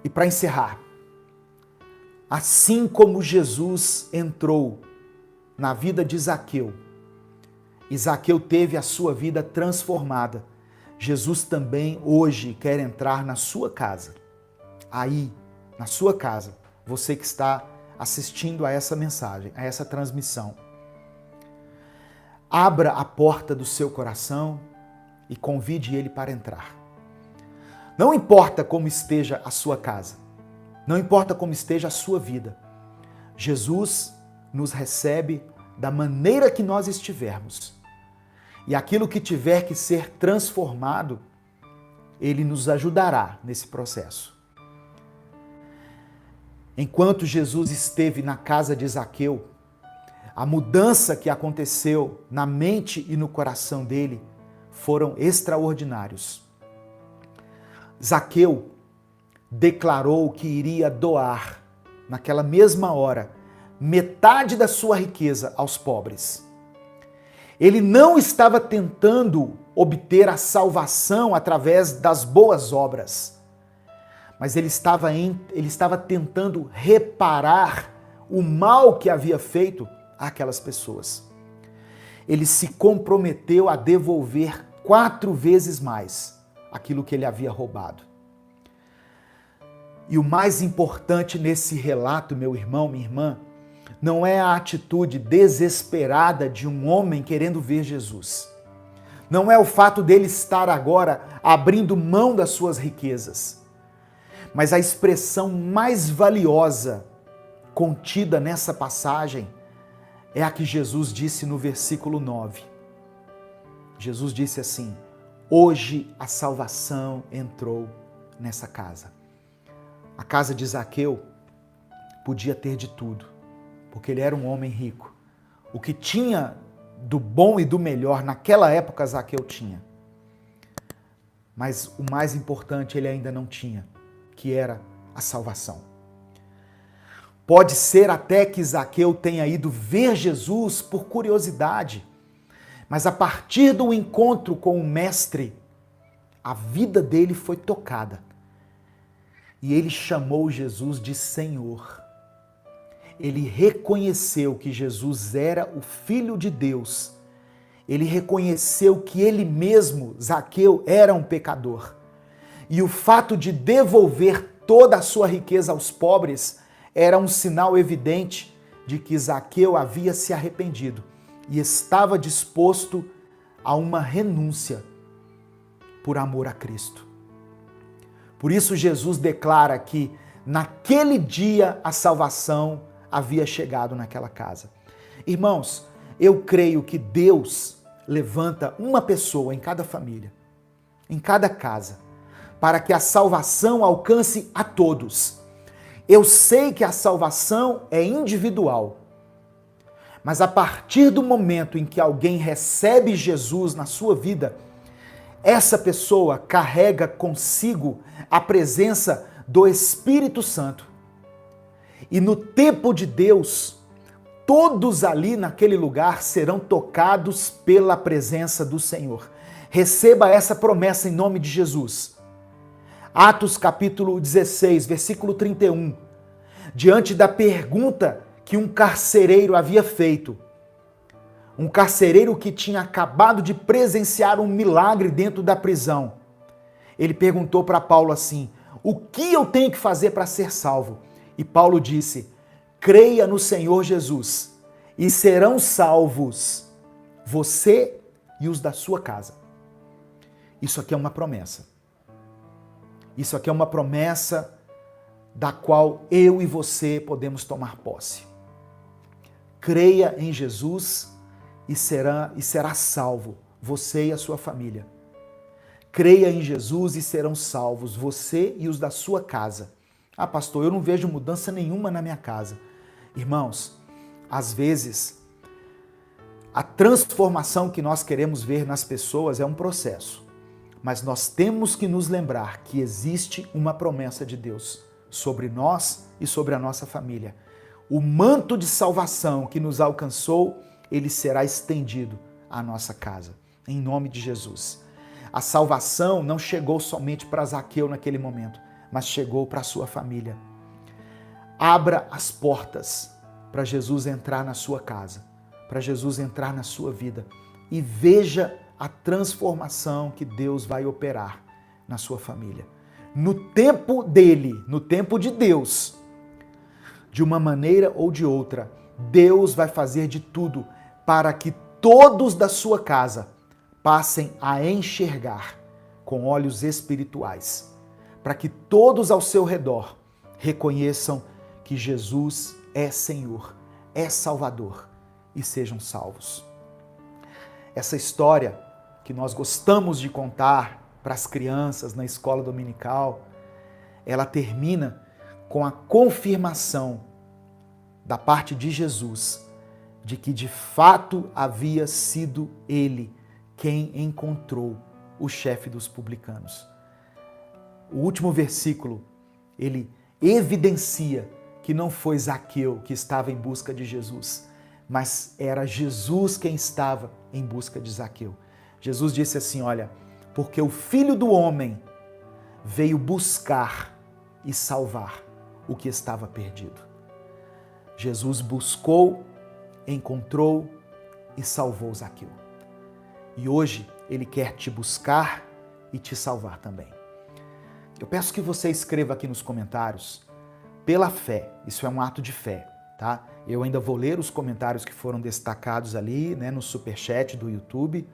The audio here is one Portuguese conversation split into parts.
E para encerrar, assim como Jesus entrou na vida de Zaqueu, e Zaqueu teve a sua vida transformada, Jesus também hoje quer entrar na sua casa. Aí, na sua casa, você que está assistindo a essa mensagem, a essa transmissão. Abra a porta do seu coração e convide ele para entrar. Não importa como esteja a sua casa, não importa como esteja a sua vida, Jesus nos recebe da maneira que nós estivermos. E aquilo que tiver que ser transformado, ele nos ajudará nesse processo. Enquanto Jesus esteve na casa de Zaqueu, a mudança que aconteceu na mente e no coração dele foram extraordinários. Zaqueu declarou que iria doar, naquela mesma hora, metade da sua riqueza aos pobres. Ele não estava tentando obter a salvação através das boas obras, mas ele estava tentando reparar o mal que havia feito àquelas pessoas. Ele se comprometeu a devolver 4 vezes mais aquilo que ele havia roubado. E o mais importante nesse relato, meu irmão, minha irmã, não é a atitude desesperada de um homem querendo ver Jesus. Não é o fato dele estar agora abrindo mão das suas riquezas. Mas a expressão mais valiosa contida nessa passagem é a que Jesus disse no versículo 9. Jesus disse assim: hoje a salvação entrou nessa casa. A casa de Zaqueu podia ter de tudo, porque ele era um homem rico. O que tinha do bom e do melhor naquela época Zaqueu tinha. Mas o mais importante ele ainda não tinha, que era a salvação. Pode ser até que Zaqueu tenha ido ver Jesus por curiosidade, mas a partir do encontro com o Mestre, a vida dele foi tocada. E ele chamou Jesus de Senhor. Ele reconheceu que Jesus era o Filho de Deus. Ele reconheceu que ele mesmo, Zaqueu, era um pecador. E o fato de devolver toda a sua riqueza aos pobres era um sinal evidente de que Zaqueu havia se arrependido e estava disposto a uma renúncia por amor a Cristo. Por isso Jesus declara que naquele dia a salvação havia chegado naquela casa. Irmãos, eu creio que Deus levanta uma pessoa em cada família, em cada casa, para que a salvação alcance a todos. Eu sei que a salvação é individual, mas a partir do momento em que alguém recebe Jesus na sua vida, essa pessoa carrega consigo a presença do Espírito Santo. E no tempo de Deus, todos ali naquele lugar serão tocados pela presença do Senhor. Receba essa promessa em nome de Jesus. Atos capítulo 16, versículo 31. Diante da pergunta que um carcereiro havia feito, um carcereiro que tinha acabado de presenciar um milagre dentro da prisão, ele perguntou para Paulo assim: o que eu tenho que fazer para ser salvo? E Paulo disse: creia no Senhor Jesus e serão salvos você e os da sua casa. Isso aqui é uma promessa. Isso aqui é uma promessa da qual eu e você podemos tomar posse. Creia em Jesus e será salvo você e a sua família. Creia em Jesus e serão salvos você e os da sua casa. Ah, pastor, eu não vejo mudança nenhuma na minha casa. Irmãos, às vezes, a transformação que nós queremos ver nas pessoas é um processo. Mas nós temos que nos lembrar que existe uma promessa de Deus sobre nós e sobre a nossa família. O manto de salvação que nos alcançou, ele será estendido à nossa casa, em nome de Jesus. A salvação não chegou somente para Zaqueu naquele momento, mas chegou para a sua família. Abra as portas para Jesus entrar na sua casa, para Jesus entrar na sua vida e veja a transformação que Deus vai operar na sua família. No tempo dele, no tempo de Deus, de uma maneira ou de outra, Deus vai fazer de tudo para que todos da sua casa passem a enxergar com olhos espirituais, para que todos ao seu redor reconheçam que Jesus é Senhor, é Salvador e sejam salvos. Essa história que nós gostamos de contar para as crianças na escola dominical, ela termina com a confirmação da parte de Jesus de que de fato havia sido ele quem encontrou o chefe dos publicanos. O último versículo, ele evidencia que não foi Zaqueu que estava em busca de Jesus, mas era Jesus quem estava em busca de Zaqueu. Jesus disse assim, olha, porque o Filho do Homem veio buscar e salvar o que estava perdido. Jesus buscou, encontrou e salvou Zaqueu. E hoje ele quer te buscar e te salvar também. Eu peço que você escreva aqui nos comentários, pela fé, isso é um ato de fé, tá? Eu ainda vou ler os comentários que foram destacados ali, né, no superchat do YouTube,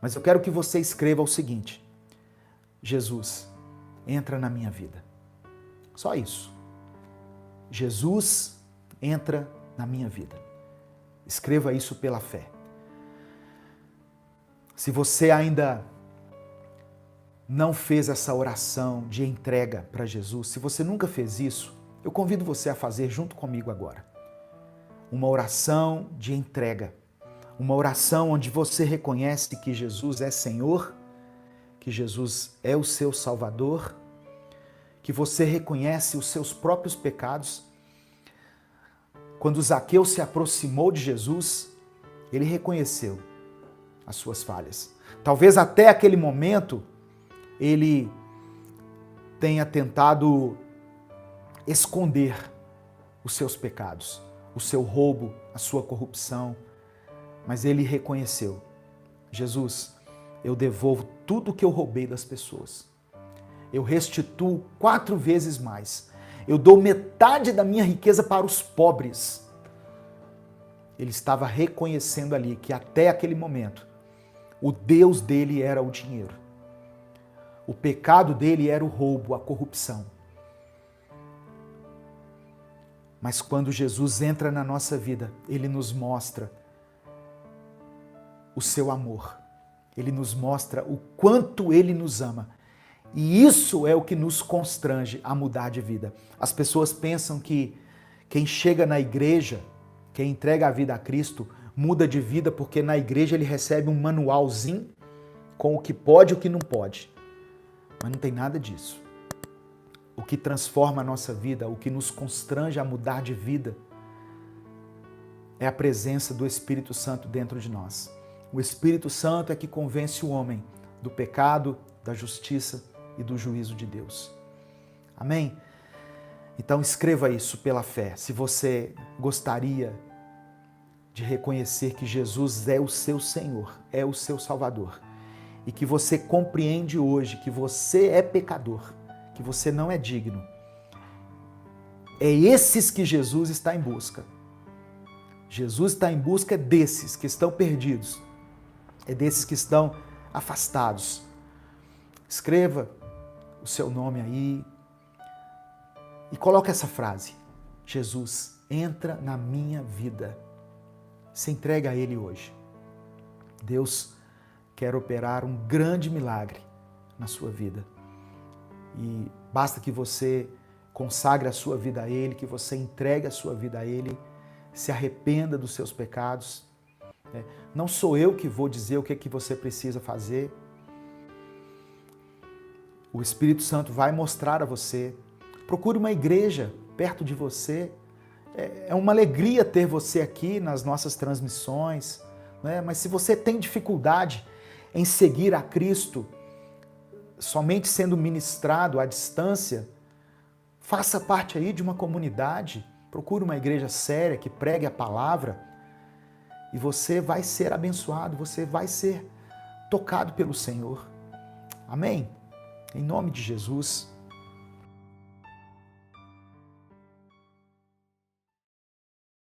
mas eu quero que você escreva o seguinte: Jesus, entra na minha vida. Só isso. Jesus, entra na minha vida. Escreva isso pela fé. Se você ainda não fez essa oração de entrega para Jesus, se você nunca fez isso, eu convido você a fazer junto comigo agora. Uma oração de entrega. Uma oração onde você reconhece que Jesus é Senhor, que Jesus é o seu Salvador, que você reconhece os seus próprios pecados. Quando Zaqueu se aproximou de Jesus, ele reconheceu as suas falhas. Talvez até aquele momento ele tenha tentado esconder os seus pecados, o seu roubo, a sua corrupção, mas ele reconheceu: Jesus, eu devolvo tudo que eu roubei das pessoas. Eu restituo 4 vezes mais. Eu dou metade da minha riqueza para os pobres. Ele estava reconhecendo ali que até aquele momento o Deus dele era o dinheiro. O pecado dele era o roubo, a corrupção. Mas quando Jesus entra na nossa vida, ele nos mostra o seu amor. Ele nos mostra o quanto ele nos ama. E isso é o que nos constrange a mudar de vida. As pessoas pensam que quem chega na igreja, quem entrega a vida a Cristo, muda de vida porque na igreja ele recebe um manualzinho com o que pode e o que não pode. Mas não tem nada disso. O que transforma a nossa vida, o que nos constrange a mudar de vida, é a presença do Espírito Santo dentro de nós. O Espírito Santo é que convence o homem do pecado, da justiça e do juízo de Deus. Amém? Então escreva isso pela fé. Se você gostaria de reconhecer que Jesus é o seu Senhor, é o seu Salvador, e que você compreende hoje que você é pecador, que você não é digno, é esses que Jesus está em busca. Jesus está em busca desses que estão perdidos, é desses que estão afastados. Escreva o seu nome aí e coloque essa frase: Jesus, entra na minha vida. Se entrega a Ele hoje. Deus quer operar um grande milagre na sua vida. E basta que você consagre a sua vida a Ele, que você entregue a sua vida a Ele, se arrependa dos seus pecados. Não sou eu que vou dizer o que é que você precisa fazer. O Espírito Santo vai mostrar a você. Procure uma igreja perto de você. É uma alegria ter você aqui nas nossas transmissões, né? Mas se você tem dificuldade em seguir a Cristo, somente sendo ministrado à distância, faça parte aí de uma comunidade, procure uma igreja séria que pregue a palavra e você vai ser abençoado, você vai ser tocado pelo Senhor. Amém? Em nome de Jesus.